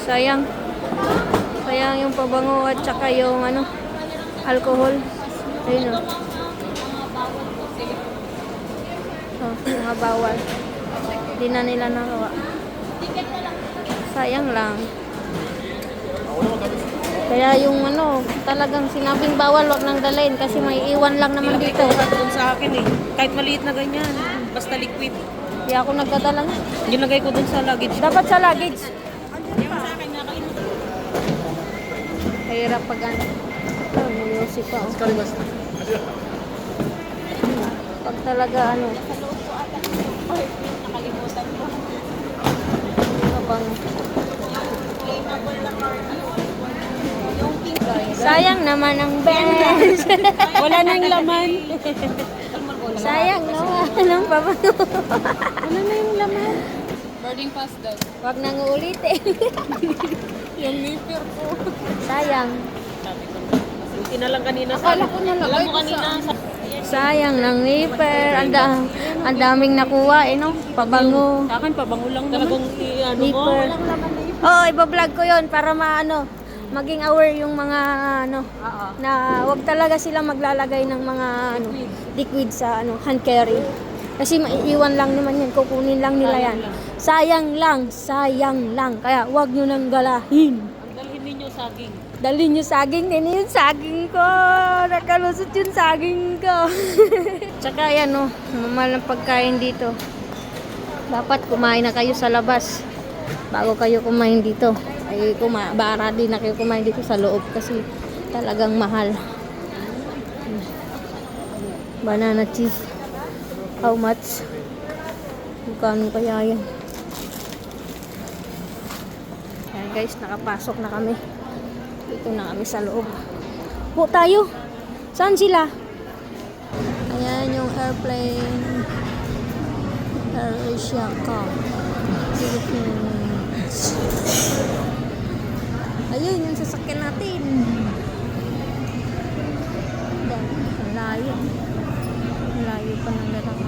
Sayang. Sayang yung pabango at saka yung ano, alcohol. Ayun o. Oh, mga bawal. Hindi na nila nakawa. Sayang lang. Kaya yung ano, talagang sinabing bawal, wag nang dalhin kasi may iwan lang naman dito. Doon sa akin eh. Kahit maliit na ganyan. Basta liquid. Hindi ako nagdadala niya. Ginagay ko doon sa luggage. Dapat sa luggage. Yung sa akin, nakalimutan. Mahirap pag ano. Oh, may music pa. Oh. Pag talaga ano. Nakalimutan ko. Kapag sayang naman ang bench. Wala na yung laman. Sayang naman ang pabango. Wala na yung laman. Boarding pass daw. Wag nang uulitin. Yung nipper ko. Sayang. Sabi ko. Masinti na lang kanina. Akala ko nalagay Alam mo ko kanina. Sayang ng nipper. Ang daming nakuha eh no. Pabango. Sa akin, pabango lang talagang ano mo. Nipper. Oo, iba-vlog ko yon para maano. Maging aware yung mga ano na wag talaga sila maglalagay ng mga ano liquid sa ano hand carry. Kasi maiiwan lang naman yan, kukunin lang nila yan. Sayang lang. Kaya wag nyo nang galahin. Dalhin ninyo saging. Dalhin nyo saging, din yung saging ko. Nakalusot yung saging ko. Tsaka yan o, mamahal ng pagkain dito. Dapat kumain na kayo sa labas bago kayo kumain dito. Ay bara din na kayo kumain dito sa loob kasi talagang mahal. Banana cheese. How much? Magkano kaya yan? Ayan guys, nakapasok na kami. Dito na kami sa loob. Po tayo. Saan sila? Ayan yung airplane. AirAsia ka. Philippines. Ayun yung sasakyan natin. Ang layo. Ang layo pa ng lalakad.